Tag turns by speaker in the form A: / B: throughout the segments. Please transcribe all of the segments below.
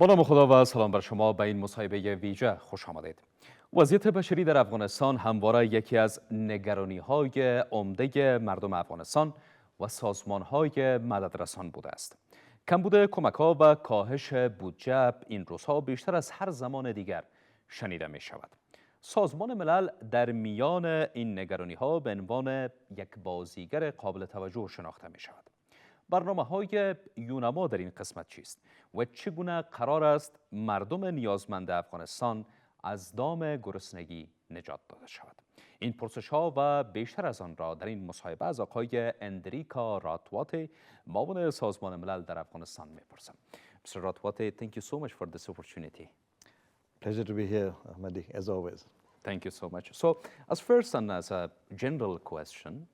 A: با نام خدا و سلام بر شما به این مصاحبه ویژه خوش آمدید. وضعیت بشری در افغانستان همواره یکی از نگرانی‌های عمده مردم افغانستان و سازمان‌های مددرسان بوده است. کمبود کمک‌ها و کاهش بودجه این روزها بیشتر از هر زمان دیگر شنیده می‌شود. سازمان ملل در میان این نگرانی‌ها به عنوان یک بازیگر قابل توجه شناخته می‌شود. برنامه‌های یونما در این قسمت چیست و چگونه قرار است مردم نیازمند افغانستان از دام گرسنگی نجات داده شود؟ این پرسش‌ها و بیشتر از آن را در این مصاحبه از آقای اندریکا راتواته، معاون سازمان ملل در افغانستان می‌پرسم. Mr. Ratwatte, thank you so much for this opportunity.
B: Pleasure to be here, Ahmadi, as always.
A: Thank you so much. So, as first and as a general question,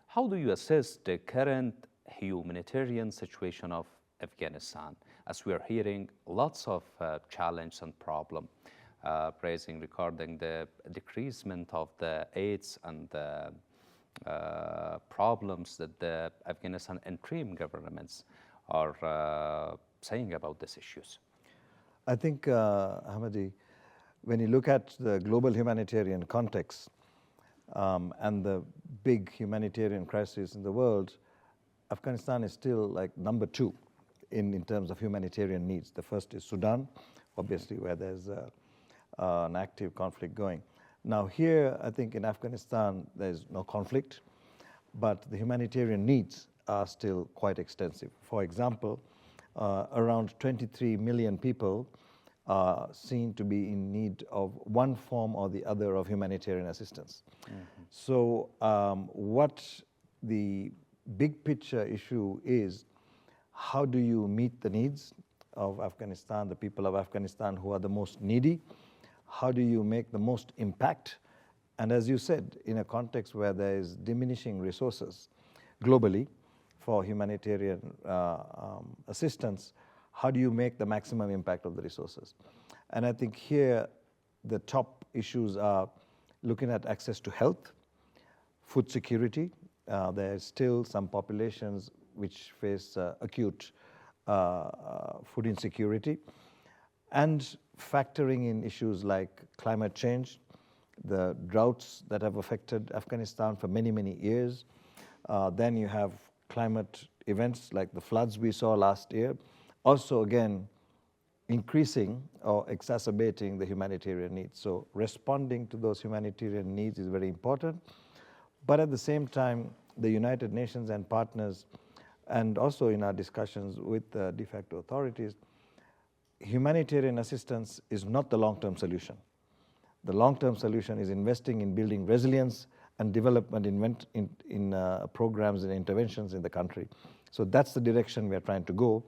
A: how do you assess the current humanitarian situation of Afghanistan, as we are hearing lots of challenges and problems raising regarding the decreasement of the aids and the problems that the Afghanistan interim governments are saying about these issues?
B: I think, Ahmadi, when you look at the global humanitarian context and the big humanitarian crisis in the world, Afghanistan is still like number two in terms of humanitarian needs. The first is Sudan, obviously, where there's an active conflict going. Now here, I think in Afghanistan, there's no conflict, but the humanitarian needs are still quite extensive. For example, around 23 million people are seen to be in need of one form or the other of humanitarian assistance. Mm-hmm. So what the big picture issue is, how do you meet the needs of Afghanistan, the people of Afghanistan who are the most needy? How do you make the most impact? And as you said, in a context where there is diminishing resources globally for humanitarian assistance, how do you make the maximum impact of the resources? And I think here the top issues are looking at access to health, food security. There is still some populations which face acute food insecurity, and factoring in issues like climate change, the droughts that have affected Afghanistan for many, many years. Then you have climate events like the floods we saw last year, also again increasing or exacerbating the humanitarian needs. So responding to those humanitarian needs is very important. But at the same time, the United Nations and partners, and also in our discussions with the de facto authorities, humanitarian assistance is not the long-term solution. The long-term solution is investing in building resilience and development in programs and interventions in the country. So that's the direction we are trying to go,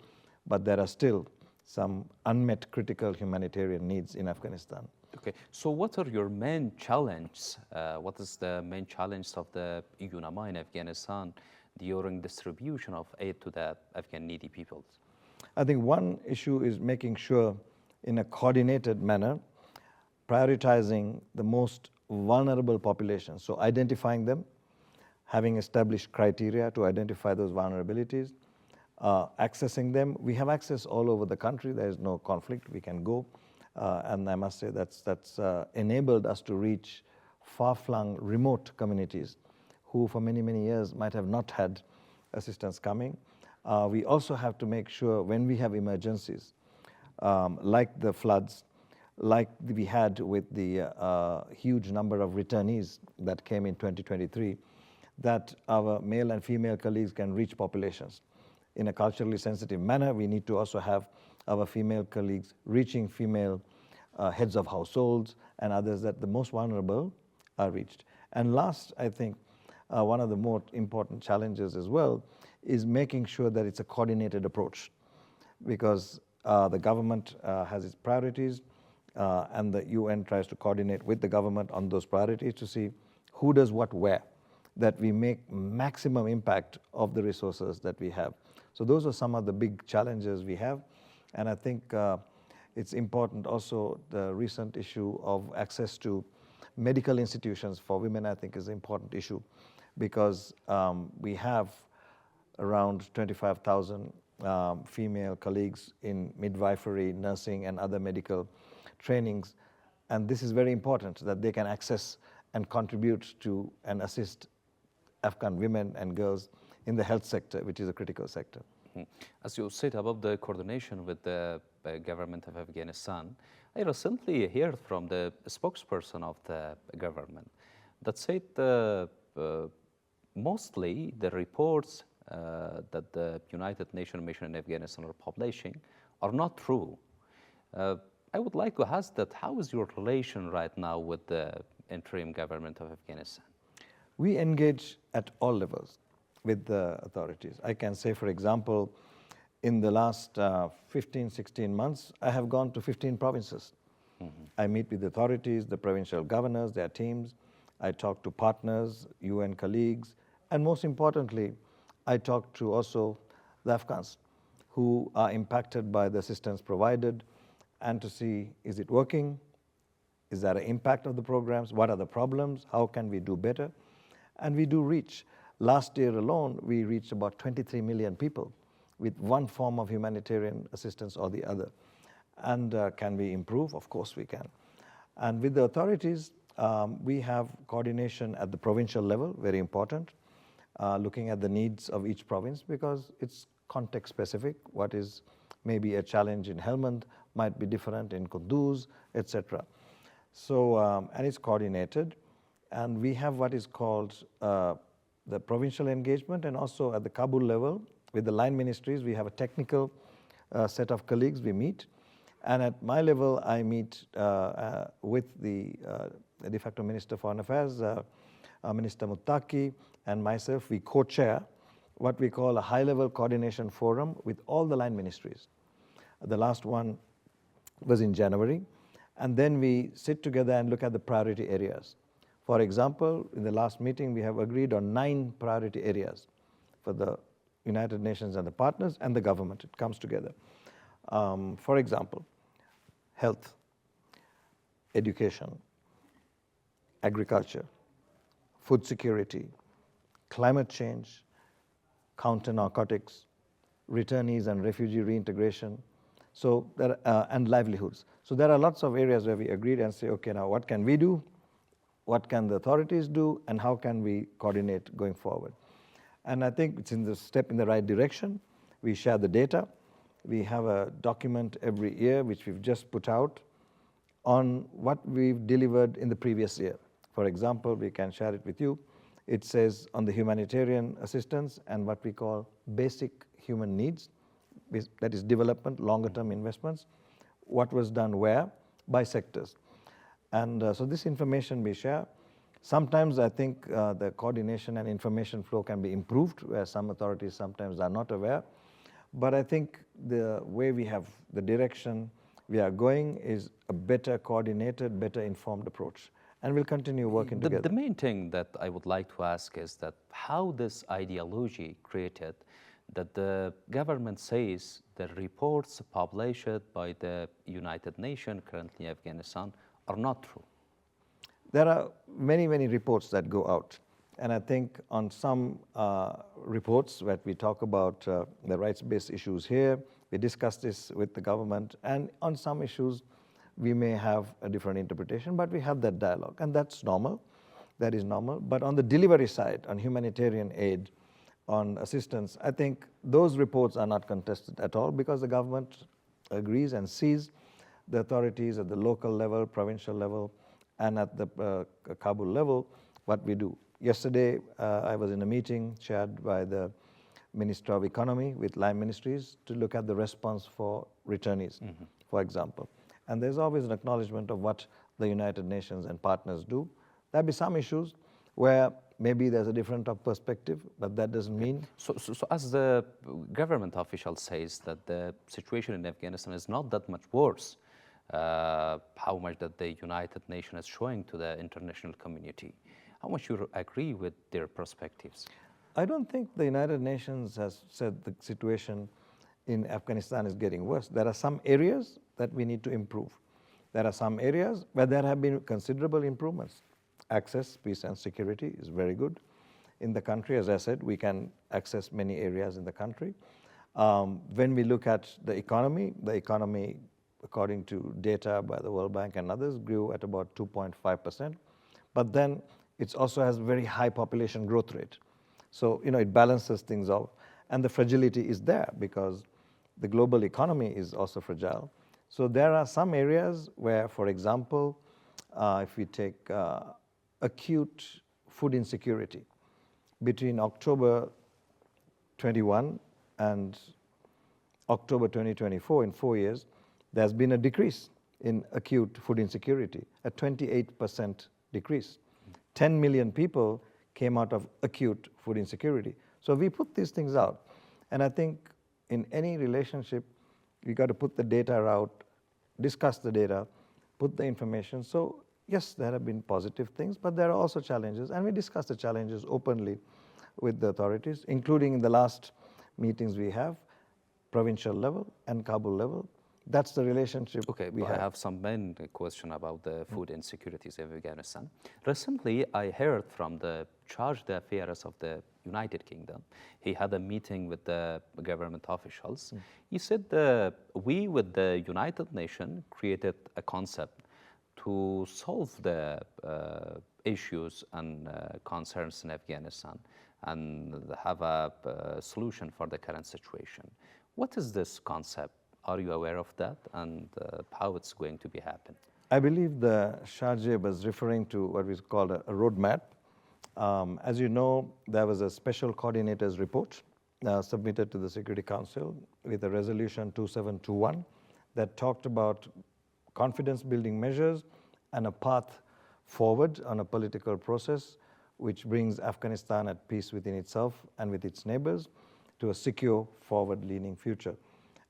B: but there are still some unmet critical humanitarian needs in Afghanistan.
A: Okay, so what are your main challenges? What is the main challenge of the UNAMA in Afghanistan during distribution of aid to the Afghan needy peoples?
B: I think one issue is making sure in a coordinated manner, prioritizing the most vulnerable populations. So identifying them, having established criteria to identify those vulnerabilities, accessing them. We have access all over the country. There is no conflict. We can go. And I must say that's enabled us to reach far-flung remote communities who for many, many years might have not had assistance coming. We also have to make sure when we have emergencies, like the floods, like we had with the huge number of returnees that came in 2023, that our male and female colleagues can reach populations. In a culturally sensitive manner, we need to also have our female colleagues reaching female heads of households and others that the most vulnerable are reached. And last, I think, one of the more important challenges as well is making sure that it's a coordinated approach, because the government has its priorities and the UN tries to coordinate with the government on those priorities to see who does what where, that we make maximum impact of the resources that we have. So those are some of the big challenges we have. And I think it's important also the recent issue of access to medical institutions for women, I think is an important issue, because we have around 25,000 female colleagues in midwifery, nursing, and other medical trainings. And this is very important, that they can access and contribute to and assist Afghan women and girls in the health sector, which is a critical sector.
A: As you said about the coordination with the government of Afghanistan, I recently heard from the spokesperson of the government that said mostly the reports that the United Nations mission in Afghanistan are publishing are not true. I would like to ask that how is your relation right now with the interim government of Afghanistan?
B: We engage at all levels with the authorities. I can say, for example, in the last 15, 16 months, I have gone to 15 provinces. I meet with the authorities, the provincial governors, their teams. I talk to partners, UN colleagues, and most importantly, I talk to also the Afghans who are impacted by the assistance provided, and to see, is it working? Is there an impact of the programs? What are the problems? How can we do better? And we do reach. Last year alone, we reached about 23 million people with one form of humanitarian assistance or the other. And can we improve? Of course we can. And with the authorities, we have coordination at the provincial level, very important, looking at the needs of each province because it's context specific. What is maybe a challenge in Helmand might be different in Kunduz, etc. So, and it's coordinated. And we have what is called the provincial engagement, and also at the Kabul level, with the line ministries, we have a technical set of colleagues we meet. And at my level, I meet with the de facto Minister for Foreign Affairs, Minister Muttaqi, and myself. We co-chair what we call a high-level coordination forum with all the line ministries. The last one was in January. And then we sit together and look at the priority areas. For example, in the last meeting, we have agreed on 9 priority areas for the United Nations and the partners and the government. It comes together. For example, health, education, agriculture, food security, climate change, counter-narcotics, returnees and refugee reintegration, so there, and livelihoods. So there are lots of areas where we agreed and say, okay, now what can we do? What can the authorities do? And how can we coordinate going forward? And I think it's in the step in the right direction. We share the data. We have a document every year, which we've just put out on what we've delivered in the previous year. For example, we can share it with you. It says on the humanitarian assistance and what we call basic human needs, that is development, longer-term investments, what was done where, by sectors. And so this information we share. Sometimes I think the coordination and information flow can be improved, where some authorities sometimes are not aware. But I think the way we have the direction we are going is a better coordinated, better informed approach. And we'll continue working together.
A: The main thing that I would like to ask is that how this ideology created that the government says the reports published by the United Nations currently in Afghanistan are not true.
B: There are many, many reports that go out. And I think on some reports that we talk about the rights-based issues here, we discuss this with the government. And on some issues, we may have a different interpretation, but we have that dialogue. And that's normal. That is normal. But on the delivery side, on humanitarian aid, on assistance, I think those reports are not contested at all because the government agrees and sees the authorities at the local level, provincial level, and at the Kabul level, what we do. Yesterday, I was in a meeting chaired by the Minister of Economy with line ministries to look at the response for returnees, for example. And there's always an acknowledgement of what the United Nations and partners do. There'll be some issues where maybe there's a different perspective, but that doesn't mean...
A: So as the government official says that the situation in Afghanistan is not that much worse, how much that the United Nations is showing to the international community, how much you agree with their perspectives?
B: I don't think the United Nations has said the situation in Afghanistan is getting worse. There are some areas that we need to improve. There are some areas where there have been considerable improvements. Access, peace and security is very good in the country. As I said, we can access many areas in the country. When we look at the economy, according to data by the World Bank and others, grew at about 2.5%. But then it also has very high population growth rate. So, it balances things out. And the fragility is there because the global economy is also fragile. So there are some areas where, for example, if we take acute food insecurity, between October 21 and October 2024, in 4 years, there's been a decrease in acute food insecurity, a 28% decrease. 10 million people came out of acute food insecurity. So we put these things out. And I think in any relationship, you got to put the data out, discuss the data, put the information. So yes, there have been positive things, but there are also challenges. And we discuss the challenges openly with the authorities, including in the last meetings we have, provincial level and Kabul level. That's the relationship we have.
A: I have some main question about the food insecurities in Afghanistan. Recently, I heard from the charge d'affaires of the United Kingdom. He had a meeting with the government officials. He said we, with the United Nations, created a concept to solve the issues and concerns in Afghanistan and have a solution for the current situation. What is this concept? Are you aware of that, and how it's going to be happen?
B: I believe the Sharjah was referring to what we call a roadmap. As you know, there was a special coordinator's report submitted to the Security Council with a resolution 2721 that talked about confidence-building measures and a path forward on a political process which brings Afghanistan at peace within itself and with its neighbors to a secure, forward-leaning future.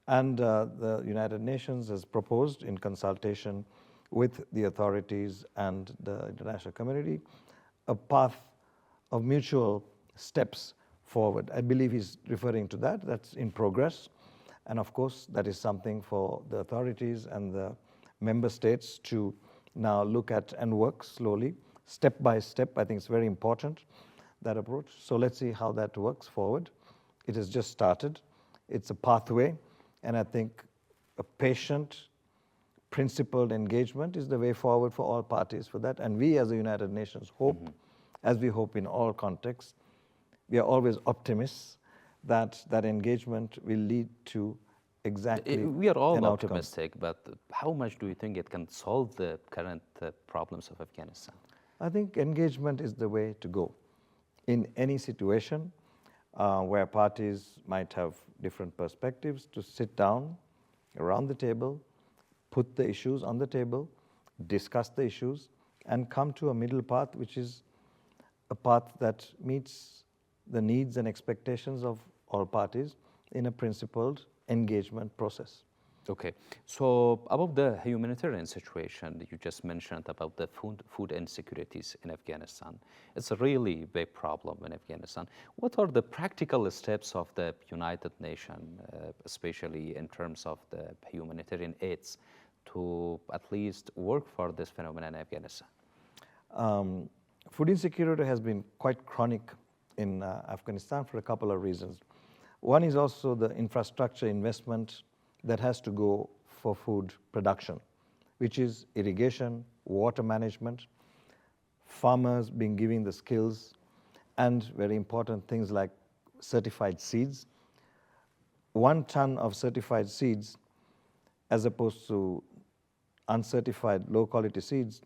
B: And the United Nations has proposed, in consultation with the authorities and the international community, a path of mutual steps forward. I believe he's referring to that. That's in progress. And of course, that is something for the authorities and the member states to now look at and work slowly, step by step. I think it's very important, that approach. So let's see how that works forward. It has just started. It's a pathway. And I think a patient, principled engagement is the way forward for all parties for that. And we as the United Nations hope, as we hope in all contexts, we are always optimists that that engagement will lead to exactly
A: We are all
B: an outcome.
A: optimistic, but how much do you think it can solve the current problems of Afghanistan?
B: I think engagement is the way to go. In any situation where parties might have different perspectives, to sit down around the table, put the issues on the table, discuss the issues, and come to a middle path, which is a path that meets the needs and expectations of all parties in a principled engagement process.
A: Okay, so about the humanitarian situation that you just mentioned about the food insecurities in Afghanistan, it's a really big problem in Afghanistan. What are the practical steps of the United Nations, especially in terms of the humanitarian aids, to at least work for this phenomenon in Afghanistan?
B: Food insecurity has been quite chronic in Afghanistan for a couple of reasons. One is also the infrastructure investment that has to go for food production, which is irrigation, water management, farmers being given the skills, and very important things like certified seeds. 1 ton of certified seeds, as opposed to uncertified low-quality seeds,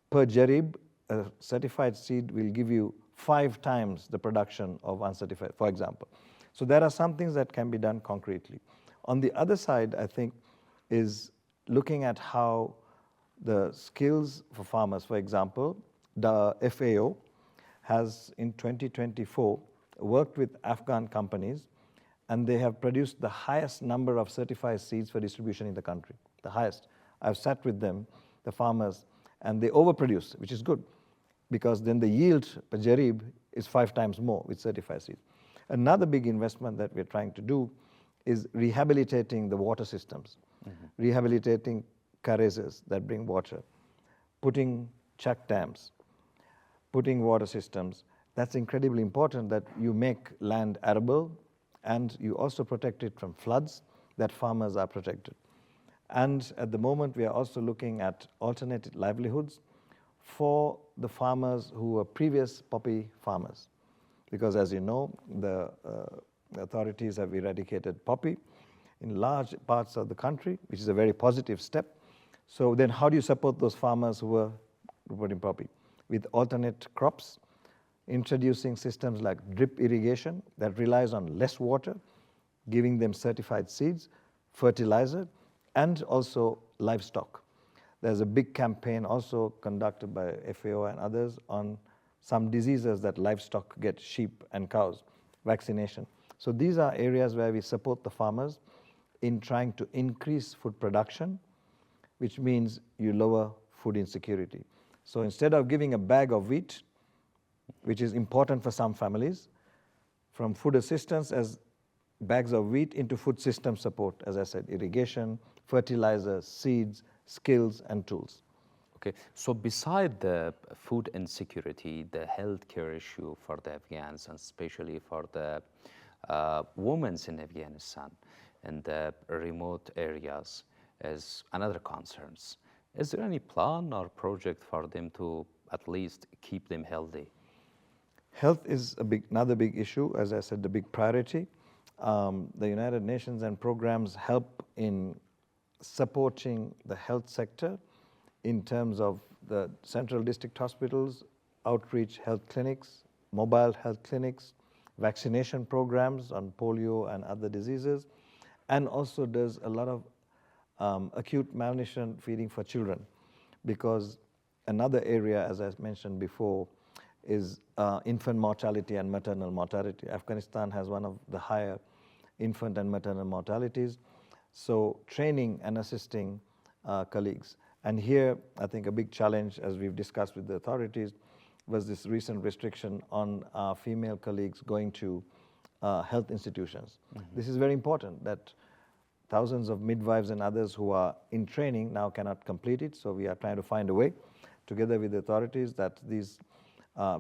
B: per jarib, a certified seed will give you 5 times the production of uncertified, for example. So there are some things that can be done concretely. On the other side, I think, is looking at how the skills for farmers, for example, the FAO has in 2024 worked with Afghan companies, and they have produced the highest number of certified seeds for distribution in the country, the highest. I've sat with them, the farmers, and they overproduce, which is good, because then the yield per jarib is 5 times more with certified seeds. Another big investment that we're trying to do is rehabilitating the water systems, rehabilitating carriages that bring water, putting check dams, putting water systems. That's incredibly important, that you make land arable and you also protect it from floods, that farmers are protected. And at the moment, we are also looking at alternate livelihoods for the farmers who were previous poppy farmers. Because as you know, the authorities have eradicated poppy in large parts of the country, which is a very positive step. So then how do you support those farmers who were putting poppy? With alternate crops, introducing systems like drip irrigation that relies on less water, giving them certified seeds, fertilizer, and also livestock. There's a big campaign also conducted by FAO and others on some diseases that livestock get, sheep and cows, vaccination. So these are areas where we support the farmers in trying to increase food production, which means you lower food insecurity. So instead of giving a bag of wheat, which is important for some families, from food assistance as bags of wheat into food system support, as I said, irrigation, fertilizer, seeds, skills, and tools.
A: Okay, so beside the food insecurity, the healthcare issue for the Afghans, and especially for the women in Afghanistan and the remote areas, is another concern. Is there any plan or project for them to at least keep them healthy?
B: Health is another big issue, as I said, the big priority. The United Nations and programs help in supporting the health sector in terms of the central district hospitals, outreach health clinics, mobile health clinics, vaccination programs on polio and other diseases, and also does a lot of acute malnutrition feeding for children, because another area, as I mentioned before, is infant mortality and maternal mortality. Afghanistan has one of the higher infant and maternal mortalities. So training and assisting colleagues. And here, I think a big challenge, as we've discussed with the authorities, was this recent restriction on female colleagues going to health institutions. Mm-hmm. This is very important, that thousands of midwives and others who are in training now cannot complete it. So we are trying to find a way, together with the authorities, that these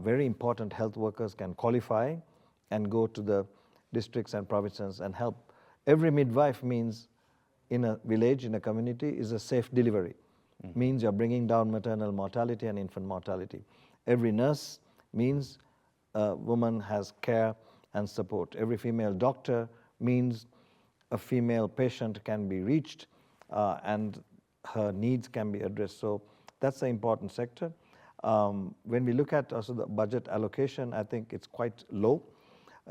B: very important health workers can qualify and go to the districts and provinces and help. Every midwife means, in a village, in a community, is a safe delivery. Mm-hmm. Means you're bringing down maternal mortality and infant mortality. Every nurse means a woman has care and support. Every female doctor means a female patient can be reached and her needs can be addressed. So that's an important sector. When we look at also the budget allocation, I think it's quite low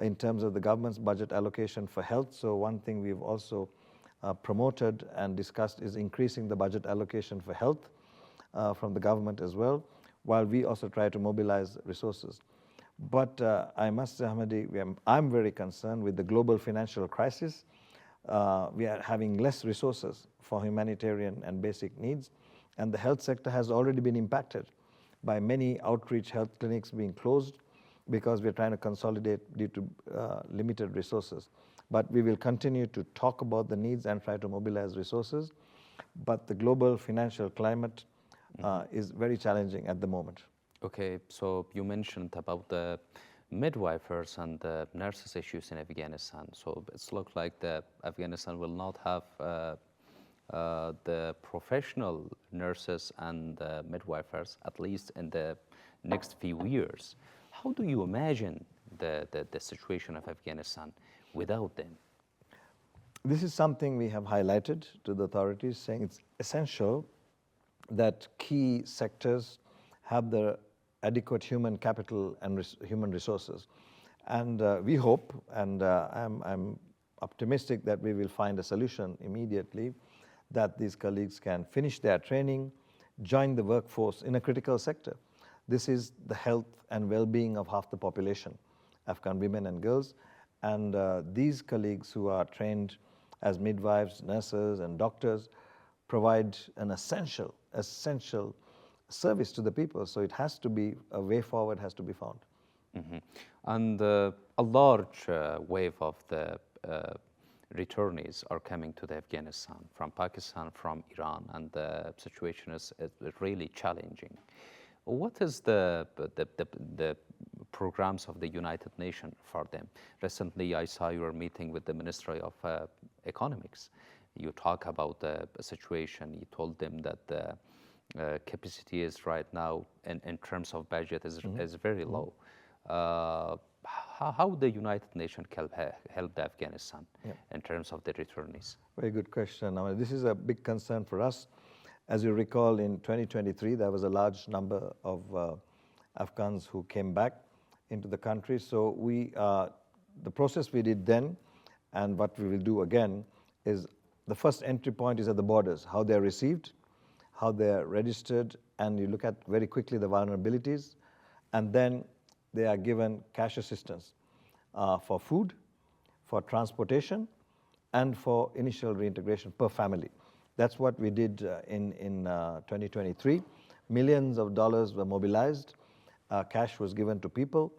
B: in terms of the government's budget allocation for health. So one thing we've also promoted and discussed is increasing the budget allocation for health from the government as well, while we also try to mobilize resources. But I must say, Hamadi, I'm very concerned with the global financial crisis. We are having less resources for humanitarian and basic needs, and the health sector has already been impacted by many outreach health clinics being closed because we're trying to consolidate due to limited resources. But we will continue to talk about the needs and try to mobilize resources. But the global financial climate is very challenging at the moment.
A: Okay, so you mentioned about the midwifers and the nurses issues in Afghanistan. So it's looked like the Afghanistan will not have the professional nurses and midwifers, at least in the next few years. How do you imagine the situation of Afghanistan without them?
B: This is something we have highlighted to the authorities, saying it's essential that key sectors have the adequate human capital and human resources. And we hope, and I'm optimistic that we will find a solution immediately, that these colleagues can finish their training, join the workforce in a critical sector. This is the health and well-being of half the population, Afghan women and girls. And these colleagues who are trained as midwives, nurses, and doctors provide an essential service to the people. So it has to be, a way forward has to be found.
A: Mm-hmm. And a large wave of the returnees are coming to the Afghanistan from Pakistan, from Iran, and the situation is really challenging. What is the programs of the United Nations for them. Recently, I saw your meeting with the Ministry of Economics. You talk about the situation. You told them that the capacity is right now, in terms of budget, is very low. How the United Nations help Afghanistan in terms of the returnees?
B: Very good question. I mean, this is a big concern for us. As you recall, in 2023, there was a large number of Afghans who came back into the country. So the process we did then, and what we will do again, is the first entry point is at the borders, how they're received, how they're registered, and you look at very quickly the vulnerabilities, and then they are given cash assistance for food, for transportation, and for initial reintegration per family. That's what we did in 2023. Millions of dollars were mobilized, cash was given to people,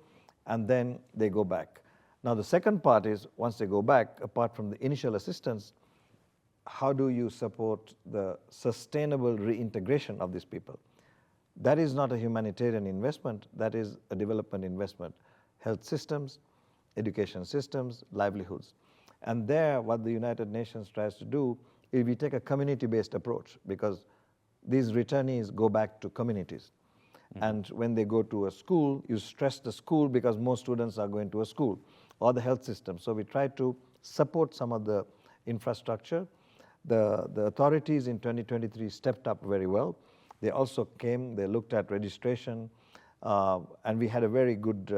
B: and then they go back. Now the second part is, once they go back, apart from the initial assistance, how do you support the sustainable reintegration of these people? That is not a humanitarian investment, that is a development investment. Health systems, education systems, livelihoods. And there, what the United Nations tries to do is we take a community-based approach, because these returnees go back to communities. And when they go to a school, you stress the school because most students are going to a school, or the health system. So we try to support some of the infrastructure. The authorities in 2023 stepped up very well. They also came, they looked at registration, and we had a very good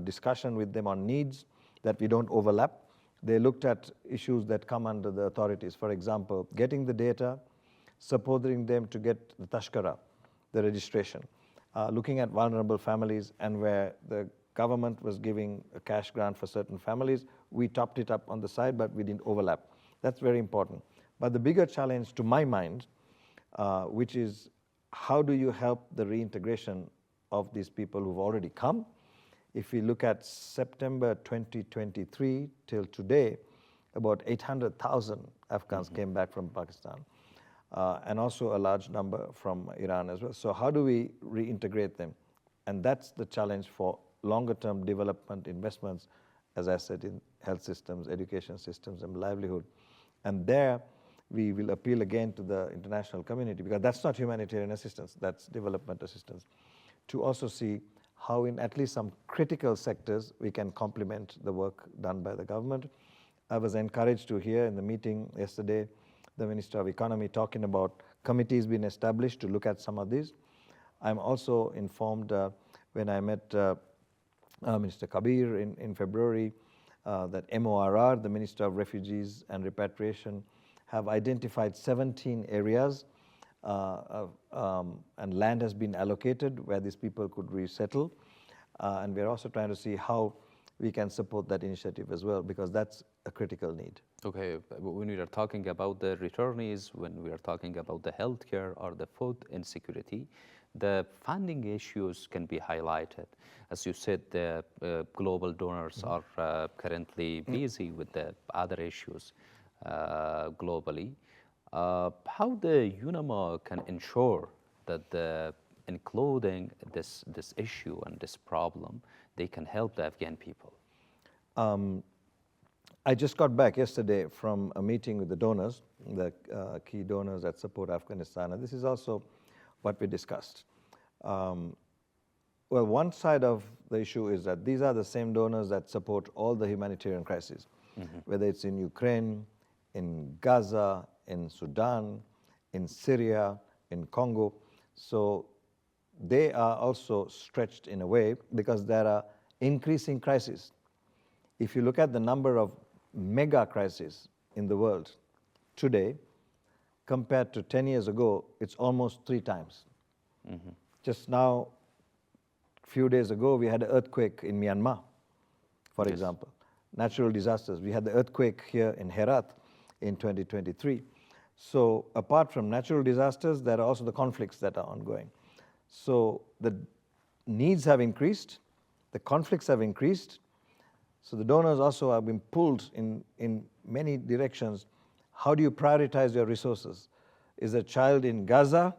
B: discussion with them on needs that we don't overlap. They looked at issues that come under the authorities. For example, getting the data, supporting them to get the tashkara, the registration, looking at vulnerable families, and where the government was giving a cash grant for certain families, we topped it up on the side, but we didn't overlap. That's very important. But the bigger challenge to my mind, which is how do you help the reintegration of these people who've already come? If we look at September 2023 till today, about 800,000 Afghans came back from Pakistan, and also a large number from Iran as well. So how do we reintegrate them? And that's the challenge for longer term development investments, as I said, in health systems, education systems, and livelihood. And there, we will appeal again to the international community, because that's not humanitarian assistance, that's development assistance, to also see how in at least some critical sectors we can complement the work done by the government. I was encouraged to hear in the meeting yesterday, the Minister of Economy talking about committees being established to look at some of these. I'm also informed when I met Minister Kabir in February, that MORR, the Minister of Refugees and Repatriation, have identified 17 areas and land has been allocated where these people could resettle. And we're also trying to see how we can support that initiative as well, because that's a critical need.
A: Okay, when we are talking about the returnees, when we are talking about the healthcare or the food insecurity, the funding issues can be highlighted. As you said, the global donors are currently busy with the other issues globally. How the UNAMA can ensure that including this issue and this problem, they can help the Afghan people?
B: I just got back yesterday from a meeting with the donors, the key donors that support Afghanistan, and this is also what we discussed. Well, one side of the issue is that these are the same donors that support all the humanitarian crises, whether it's in Ukraine, in Gaza, in Sudan, in Syria, in Congo. So they are also stretched in a way because there are increasing crises. If you look at the number of mega crises in the world today, compared to 10 years ago, it's almost 3 times. Just now, a few days ago, we had an earthquake in Myanmar, for example. Natural disasters. We had the earthquake here in Herat in 2023. So apart from natural disasters, there are also the conflicts that are ongoing. So the needs have increased, the conflicts have increased, so the donors also have been pulled in many directions. How do you prioritize your resources? Is a child in Gaza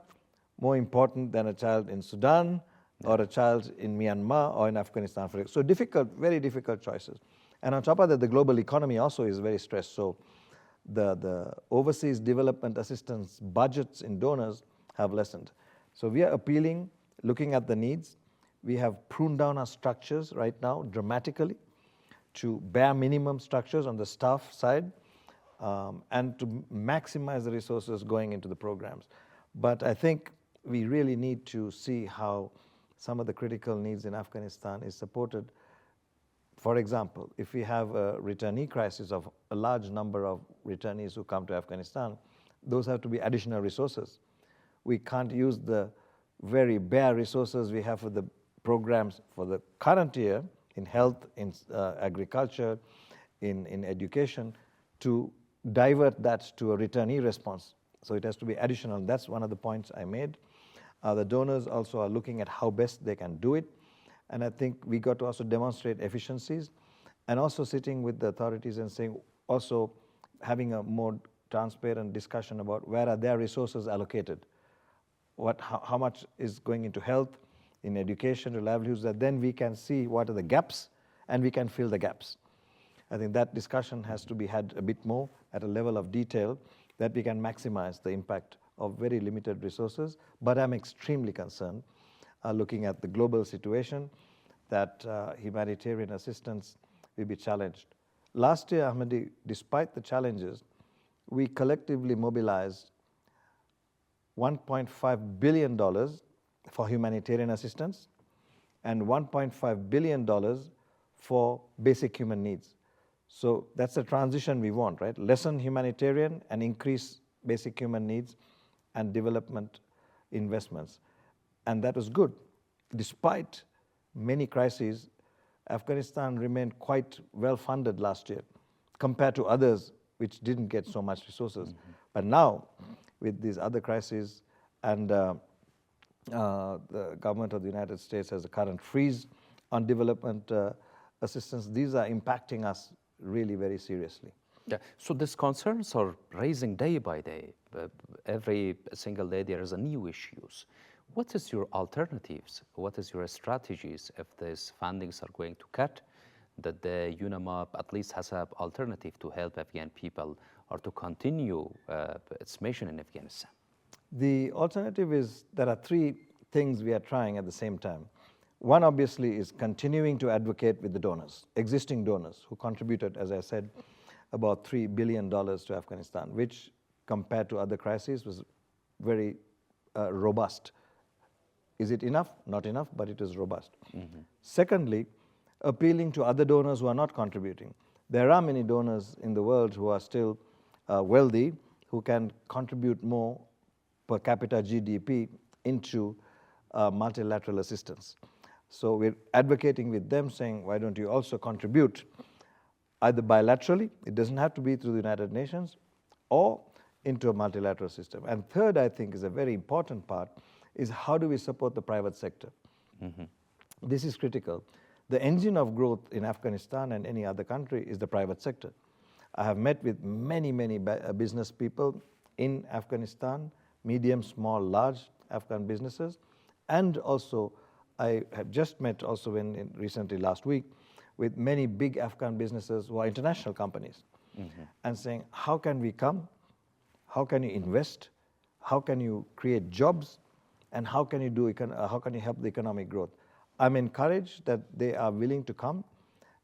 B: more important than a child in Sudan, or a child in Myanmar or in Afghanistan. So difficult, very difficult choices. And on top of that, the global economy also is very stressed. So the overseas development assistance budgets in donors have lessened. So we are appealing, looking at the needs. We have pruned down our structures right now dramatically to bare minimum structures on the staff side, and to maximize the resources going into the programs. But I think we really need to see how some of the critical needs in Afghanistan is supported. For example, if we have a returnee crisis of a large number of returnees who come to Afghanistan, those have to be additional resources. We can't use the very bare resources we have for the programs for the current year in health, in agriculture, in education, to divert that to a returnee response. So it has to be additional. That's one of the points I made. The donors also are looking at how best they can do it. And I think we got to also demonstrate efficiencies, and also sitting with the authorities and saying, also having a more transparent discussion about where are their resources allocated, how much is going into health, in education, to livelihoods, that then we can see what are the gaps and we can fill the gaps. I think that discussion has to be had a bit more at a level of detail that we can maximize the impact of very limited resources. But I'm extremely concerned, looking at the global situation, that humanitarian assistance will be challenged. Last year, Ahmadi, despite the challenges, we collectively mobilized $1.5 billion for humanitarian assistance and $1.5 billion for basic human needs. So that's the transition we want, right? Lessen humanitarian and increase basic human needs and development investments. And that was good. Despite many crises, Afghanistan remained quite well funded last year compared to others which didn't get so much resources. Mm-hmm. But now, with these other crises, and the government of the United States has a current freeze on development assistance, these are impacting us really very seriously.
A: Yeah. So these concerns are raising day by day. Every single day there is a new issues. What is your alternatives? What is your strategies if these fundings are going to cut, that the UNAMAP at least has an alternative to help Afghan people or to continue its mission in Afghanistan?
B: The alternative is, there are three things we are trying at the same time. One, obviously, is continuing to advocate with the donors, existing donors who contributed, as I said, about $3 billion to Afghanistan, which compared to other crises was very robust. Is it enough? Not enough, but it is robust. Mm-hmm. Secondly, appealing to other donors who are not contributing. There are many donors in the world who are still wealthy, who can contribute more per capita GDP into multilateral assistance. So we're advocating with them, saying, why don't you also contribute either bilaterally, it doesn't have to be through the United Nations, or into a multilateral system. And third, I think, is a very important part, is how do we support the private sector? Mm-hmm. This is critical. The engine of growth in Afghanistan and any other country is the private sector. I have met with many business people in Afghanistan, medium, small, large Afghan businesses, and also I have just met also recently last week with many big Afghan businesses who are international companies, mm-hmm. and saying, how can we come? How can you invest? How can you create jobs? And how can you how can you help the economic growth? I'm encouraged that they are willing to come,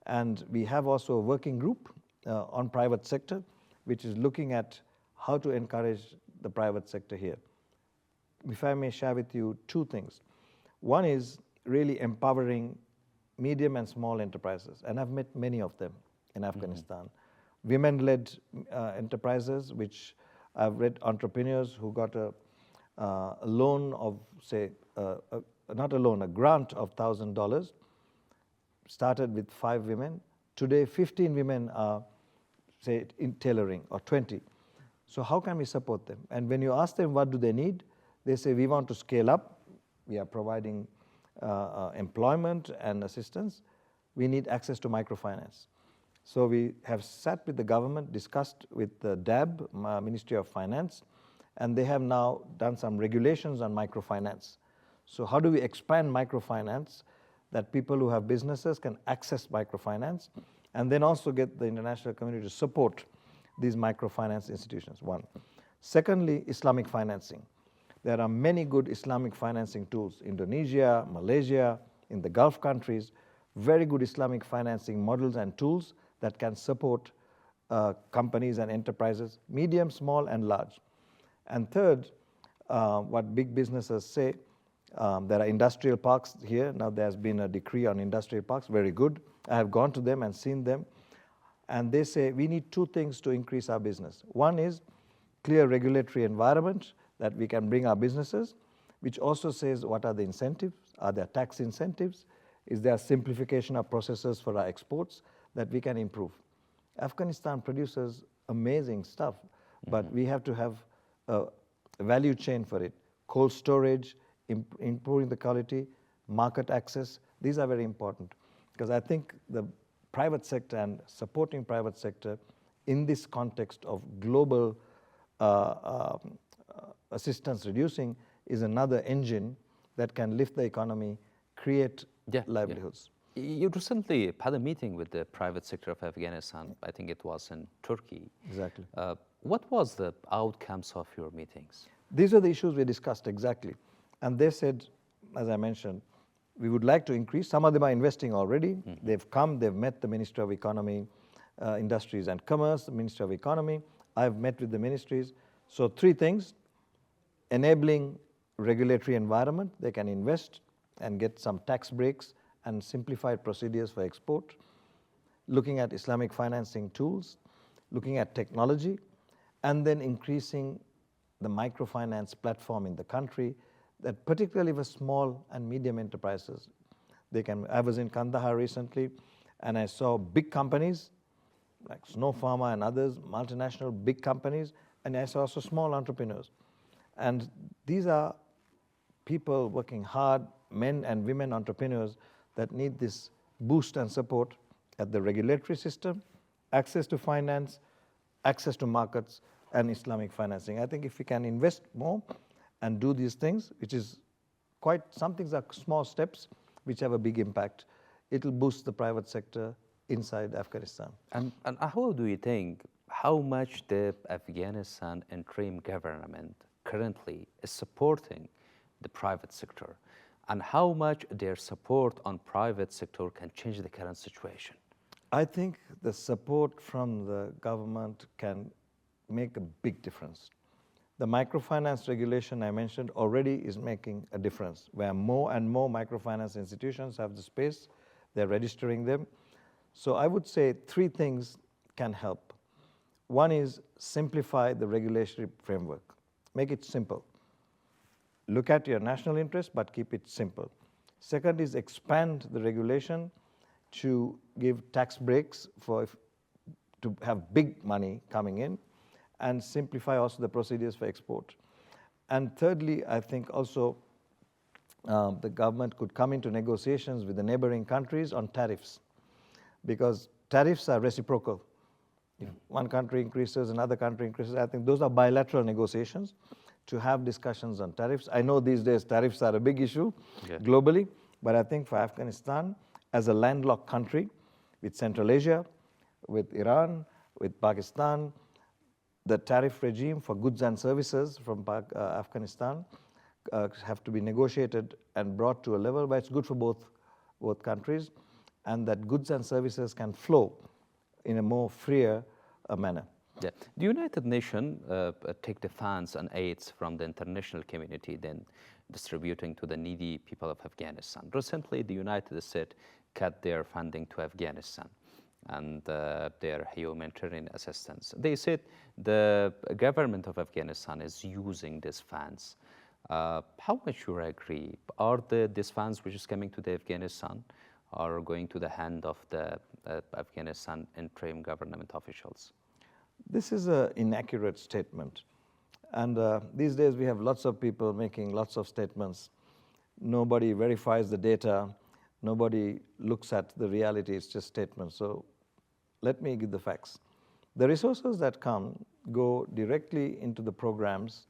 B: and we have also a working group on private sector, which is looking at how to encourage the private sector here. If I may share with you two things. One is really empowering medium and small enterprises, and I've met many of them in Afghanistan. Mm-hmm. Women-led enterprises, which I've read entrepreneurs who got a loan of, say, not a loan, a grant of $1,000, started with 5 women. Today, 15 women are, say, in tailoring, or 20. So how can we support them? And when you ask them what do they need, they say, we want to scale up. We are providing employment and assistance. We need access to microfinance. So we have sat with the government, discussed with the DAB, Ministry of Finance, and they have now done some regulations on microfinance. So how do we expand microfinance that people who have businesses can access microfinance, and then also get the international community to support these microfinance institutions, one. Secondly, Islamic financing. There are many good Islamic financing tools, Indonesia, Malaysia, in the Gulf countries, very good Islamic financing models and tools that can support companies and enterprises, medium, small, and large. And third, what big businesses say, there are industrial parks here. Now there's been a decree on industrial parks, very good. I have gone to them and seen them. And they say we need two things to increase our business. One is clear regulatory environment that we can bring our businesses, which also says what are the incentives? Are there tax incentives? Is there simplification of processes for our exports that we can improve? Afghanistan produces amazing stuff, but we have to have a value chain for it. Cold storage, improving the quality, market access, these are very important. Because I think the private sector and supporting private sector in this context of global assistance reducing is another engine that can lift the economy, create livelihoods.
A: Yeah. You recently had a meeting with the private sector of Afghanistan. I think it was in Turkey.
B: Exactly.
A: What was the outcomes of your meetings?
B: These are the issues we discussed exactly. And they said, as I mentioned, we would like to increase. Some of them are investing already. They've come, they've met the Minister of Economy, Industries and Commerce, the Minister of Economy. I've met with the ministries. So three things: enabling regulatory environment, they can invest and get some tax breaks and simplified procedures for export, looking at Islamic financing tools, looking at technology, and then increasing the microfinance platform in the country, that particularly for small and medium enterprises. They can. I was in Kandahar recently, and I saw big companies like Snow Pharma and others, multinational big companies, and I saw also small entrepreneurs. And these are people working hard, men and women entrepreneurs that need this boost and support at the regulatory system, access to finance, access to markets, and Islamic financing. I think if we can invest more and do these things, which is quite, some things are small steps which have a big impact, it'll boost the private sector inside Afghanistan.
A: And how do you think, how much the Afghanistan interim government currently is supporting the private sector, and how much their support on private sector can change the current situation?
B: I think the support from the government can make a big difference. The microfinance regulation I mentioned already is making a difference, where more and more microfinance institutions have the space, they're registering them. So I would say three things can help. One is simplify the regulatory framework, make it simple. Look at your national interest, but keep it simple. Second is expand the regulation to give tax breaks to have big money coming in, and simplify also the procedures for export. And thirdly, I think also the government could come into negotiations with the neighboring countries on tariffs, because tariffs are reciprocal. If one country increases, another country increases, I think those are bilateral negotiations to have discussions on tariffs. I know these days tariffs are a big issue globally, but I think for Afghanistan, as a landlocked country with Central Asia, with Iran, with Pakistan, the tariff regime for goods and services from Afghanistan have to be negotiated and brought to a level where it's good for both countries, and that goods and services can flow in a more freer manner.
A: Yeah. The United Nations take the funds and aids from the international community, then distributing to the needy people of Afghanistan. Recently, the United States cut their funding to Afghanistan and their humanitarian assistance. They said the government of Afghanistan is using these funds. How much you agree? Are these funds which is coming to the Afghanistan are going to the hand of the Afghanistan interim government officials?
B: This is an inaccurate statement. And these days we have lots of people making lots of statements. Nobody verifies the data. Nobody looks at the reality. It's just statements. So let me give the facts. The resources that come go directly into the programs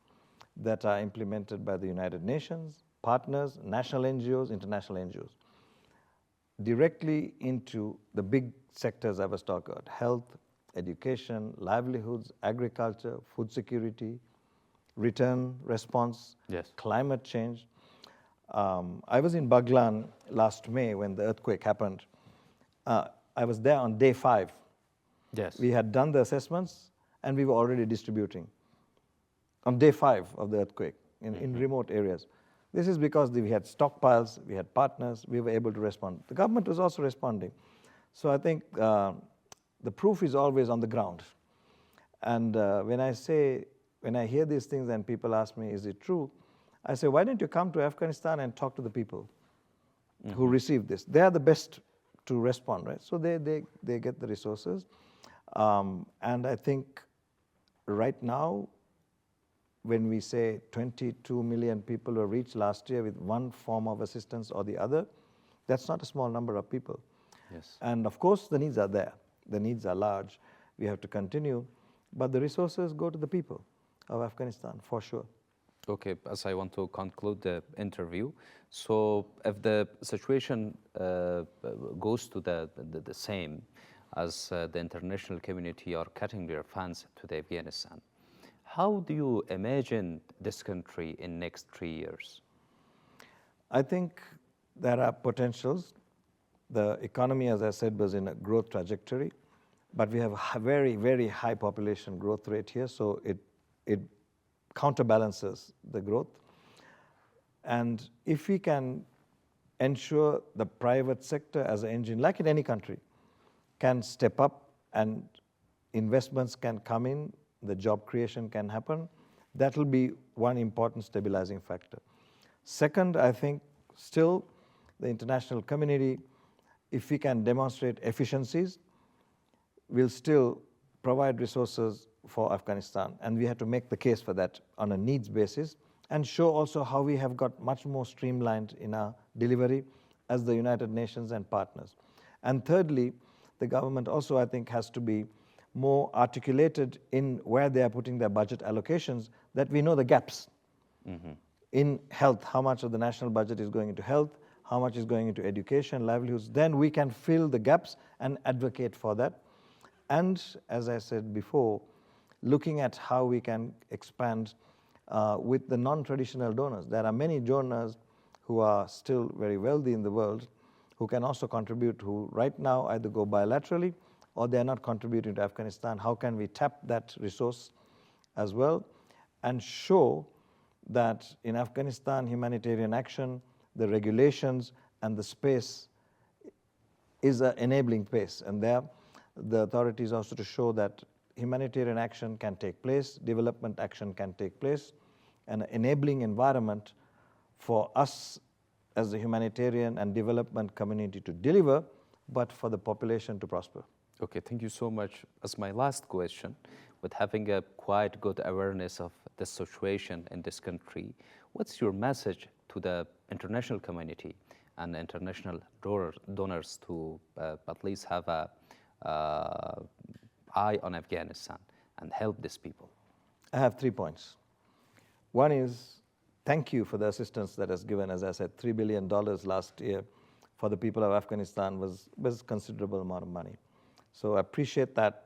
B: that are implemented by the United Nations, partners, national NGOs, international NGOs, directly into the big sectors I was talking about: health, education, livelihoods, agriculture, food security, return response,
A: Yes.
B: climate change. I was in Baglan last May when the earthquake happened. I was there on day 5.
A: Yes.
B: We had done the assessments and we were already distributing on day 5 of the earthquake in remote areas. This is because we had stockpiles, we had partners, we were able to respond. The government was also responding. So I think the proof is always on the ground. And when I hear these things and people ask me, is it true? I say, why don't you come to Afghanistan and talk to the people who received this? They are the best to respond, right? So they get the resources. And I think right now, when we say 22 million people were reached last year with one form of assistance or the other, that's not a small number of people.
A: Yes.
B: And of course, the needs are there. The needs are large. We have to continue. But the resources go to the people of Afghanistan, for sure.
A: Okay, as I want to conclude the interview, so if the situation goes to the same as the international community are cutting their funds to the Afghanistan, how do you imagine this country in next 3 years?
B: I think there are potentials. The economy, as I said, was in a growth trajectory, but we have a very, very high population growth rate here, so it counterbalances the growth. And if we can ensure the private sector as an engine, like in any country, can step up and investments can come in, the job creation can happen, that will be one important stabilizing factor. Second, I think still the international community, if we can demonstrate efficiencies, will still provide resources for Afghanistan. And we have to make the case for that on a needs basis and show also how we have got much more streamlined in our delivery as the United Nations and partners. And thirdly, the government also, I think, has to be more articulated in where they are putting their budget allocations, that we know the gaps. In health, how much of the national budget is going into health, how much is going into education, livelihoods, then we can fill the gaps and advocate for that. And as I said before, looking at how we can expand with the non-traditional donors. There are many donors who are still very wealthy in the world who can also contribute, who right now either go bilaterally or they are not contributing to Afghanistan. How can we tap that resource as well and show that in Afghanistan, humanitarian action, the regulations and the space is an enabling space. And there, the authorities also to show that humanitarian action can take place, development action can take place, and an enabling environment for us as the humanitarian and development community to deliver, but for the population to prosper.
A: Okay, thank you so much. As my last question, with having a quite good awareness of the situation in this country, what's your message to the international community and international donors to at least have a eye on Afghanistan and help these people?
B: I have 3 points. One is, thank you for the assistance that has given. As I said, $3 billion last year for the people of Afghanistan was a considerable amount of money. So I appreciate that.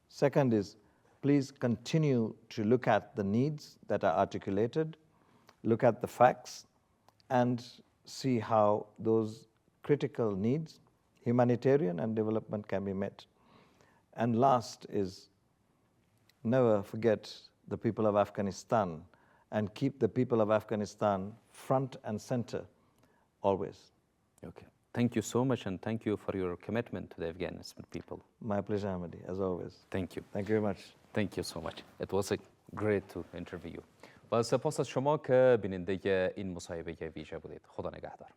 B: Second is, please continue to look at the needs that are articulated, look at the facts, and see how those critical needs, humanitarian and development, can be met. And last is, never forget the people of Afghanistan and keep the people of Afghanistan front and center always.
A: Okay. Thank you so much, and thank you for your commitment to the Afghanistan people.
B: My pleasure, Ahmadi, as always.
A: Thank you.
B: Thank you very much.
A: Thank you so much. It was great to interview you. با سپاس از شما که بیننده این مصاحبه ویژه بودید. خدا نگهدار.